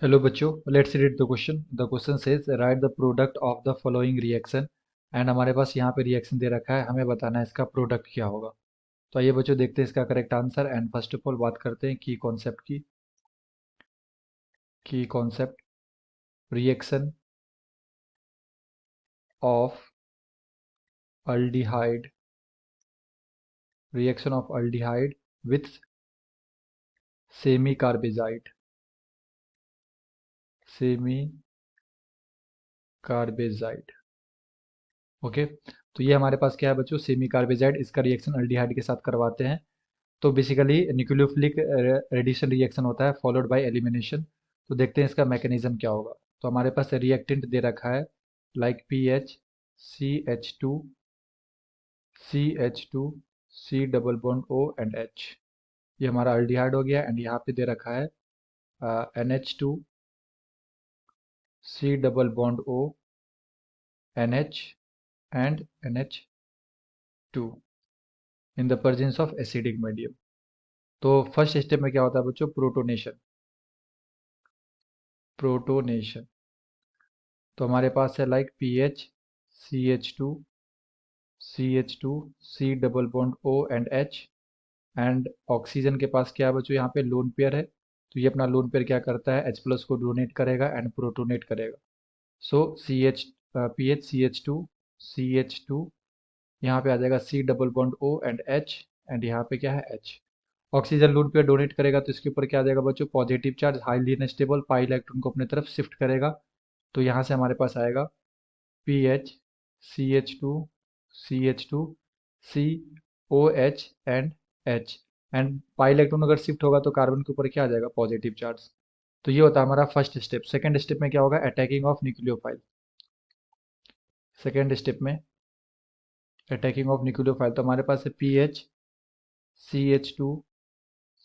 Hello बच्चों, let's read the question. The question says right the product of the following reaction. And हमारे पास यहाँ पे reaction दे रखा है, हमें बताना है इसका प्रोडक्ट क्या होगा। तो आइए बच्चों देखते हैं इसका correct answer. And first of all बात करते हैं की कॉन्सेप्ट की। Concept reaction of aldehyde, reaction of aldehyde with semi carbazide, semi carbazide. Okay, तो ये हमारे पास क्या है बच्चों, सेमी कार्बेजाइड। इसका रिएक्शन अल्डिहाइड के साथ करवाते हैं। तो बेसिकली न्यूक्लियोफिलिक एडिशन रिएक्शन होता है फॉलोड बाय एलिमिनेशन। तो देखते हैं इसका मैकेनिज्म क्या होगा। तो हमारे पास रिएक्टेंट दे रखा है like P H C H two C H two C double bond O and H. ये हमारा अल्डिहाइड हो गया। एंड यहाँ पे दे रखा है N H two C double bond O N H and N H two in the presence of acidic medium. तो फर्स्ट स्टेप में क्या होता है बच्चों, प्रोटोनेशन। प्रोटोनेशन तो हमारे पास है like P H C H two C H two C double bond O and H. And oxygen के पास क्या है बच्चों, यहाँ पे लोन पेयर है। तो ये अपना लोन पेयर क्या करता है, एच प्लस को डोनेट करेगा एंड प्रोटोनेट करेगा। So C H P H C H two यहाँ पे आ जाएगा C double bond O and H. And यहाँ पे क्या है H. Oxygen lone pair donate करेगा तो इसके ऊपर क्या आ जाएगा बच्चों, positive charge, highly unstable, pi electron को अपने तरफ शिफ्ट करेगा। तो यहाँ से हमारे पास आएगा P H C H two C H two C O H and H. And pi electron अगर शिफ्ट होगा तो कार्बन के ऊपर क्या आ जाएगा, पॉजिटिव चार्ज। तो ये होता है हमारा फर्स्ट स्टेप। सेकंड स्टेप में क्या होगा, attacking of nucleophile. Second step में अटैकिंग ऑफ न्यूक्लियोफाइल। तो हमारे पास है P H C H two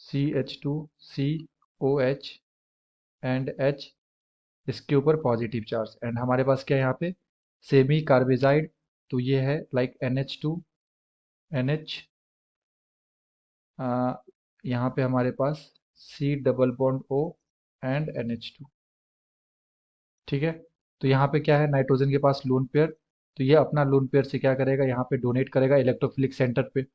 C H two C O H and H. इसके ऊपर पॉजिटिव चार्ज। एंड हमारे पास क्या है यहाँ पे, सेमी कार्बेजाइड। तो ये है like N H two N H. यहाँ पे हमारे पास C double bond O and N H two. ठीक है, तो यहाँ पे क्या है, नाइट्रोजन के पास लोन पेयर। तो ये अपना लोन पेयर से क्या करेगा, यहाँ पे डोनेट करेगा इलेक्ट्रोफिलिक सेंटर पे।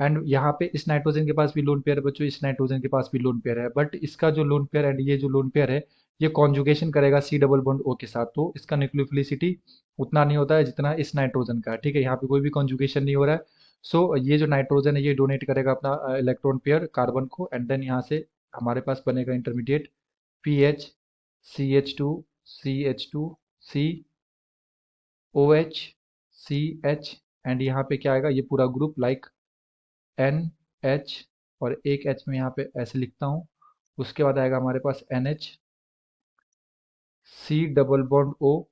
एंड यहाँ पे इस नाइट्रोजन के पास भी लोन पेयर है बच्चों, इस नाइट्रोजन के पास भी लोन पेयर है। बट इसका जो लोन पेयर एंड ये जो लोन पेयर है, ये कॉन्जुगेशन करेगा सी डबल बॉन्ड ओ के साथ। तो इसका न्यूक्लियोफिलिसिटी उतना नहीं होता है जितना इस नाइट्रोजन का है। ठीक है, यहाँ पे कोई भी कॉन्जुगेशन नहीं हो रहा है। सो ये जो नाइट्रोजन है ये डोनेट करेगा अपना इलेक्ट्रॉन पेयर कार्बन को। एंड देन यहाँ से हमारे पास बनेगा intermediate P H C H two C H two C O H C H. And यहाँ पे क्या आएगा, ये पूरा ग्रुप लाइक एन एच, और एक एच में यहाँ पे ऐसे लिखता हूँ। उसके बाद आएगा हमारे पास N H C double bond O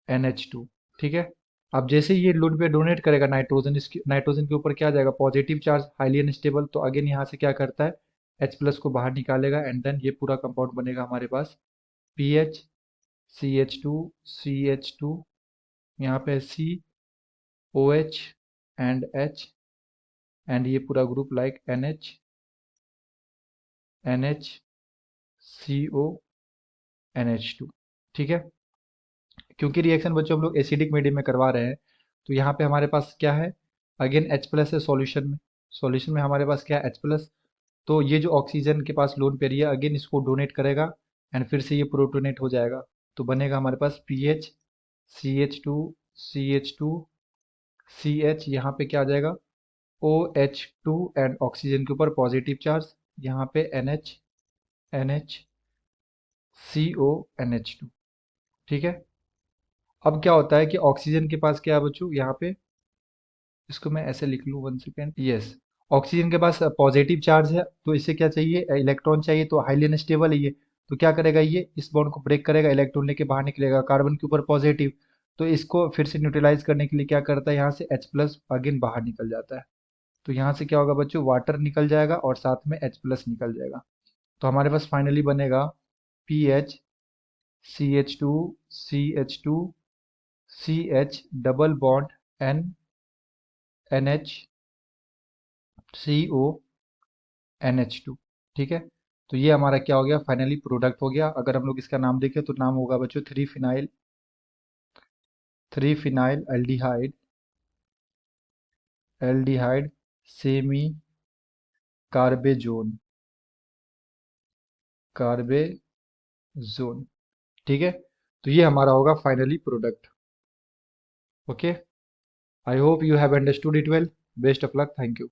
N H two. ठीक है, अब जैसे ही ये लोड पे डोनेट करेगा नाइट्रोजन, इसके नाइट्रोजन के ऊपर क्या आ जाएगा, पॉजिटिव चार्ज, हाईली अनस्टेबल। तो अगेन यहाँ से क्या करता है, एच प्लस को बाहर निकालेगा। एंड देन ये पूरा कंपाउंड बनेगा हमारे पास P H C H two, यहाँ पे C O H and H. And ये पूरा group like N H C O N H two. ठीक है, क्योंकि रिएक्शन बच्चों हम लोग एसिडिक मीडियम में करवा रहे हैं, तो यहाँ पे हमारे पास क्या है, अगेन एच प्लस है सॉल्यूशन में। सॉल्यूशन में हमारे पास क्या है, एच प्लस। तो ये जो ऑक्सीजन के पास लोन पेयर है अगेन इसको डोनेट करेगा। एंड फिर से ये प्रोटोनेट हो जाएगा। तो बनेगा हमारे पास P H C H two C H. यहाँ पे क्या आ जाएगा, O H two and oxygen के ऊपर पॉजिटिव चार्ज, यहाँ पे N H C O N H two. ठीक है, अब क्या होता है कि ऑक्सीजन के पास क्या है बच्चों, यहाँ पे इसको मैं ऐसे लिख लूँ, वन सेकेंड, यस। ऑक्सीजन के पास पॉजिटिव चार्ज है, तो इसे क्या चाहिए, इलेक्ट्रॉन चाहिए। तो हाईली अनस्टेबल है ये। तो क्या करेगा, ये इस बॉन्ड को ब्रेक करेगा, इलेक्ट्रॉन लेके बाहर निकलेगा, कार्बन के ऊपर पॉजिटिव। तो इसको फिर से न्यूट्रलाइज करने के लिए क्या करता है, यहाँ से एच प्लस अगेन बाहर निकल जाता है। तो यहाँ से क्या होगा बच्चों, वाटर निकल जाएगा और साथ में एच प्लस निकल जाएगा। तो हमारे पास फाइनली बनेगा P H C H two C H two C H double bond N N H C O N H two. ठीक है, तो ये हमारा क्या हो गया, फाइनली प्रोडक्ट हो गया। अगर हम लोग इसका नाम देखें तो नाम होगा बच्चों three phenyl aldehyde aldehyde semi carbazone carbazone. ठीक है, तो ये हमारा होगा finally product. Okay, I hope you have understood it well. Best of luck, thank you.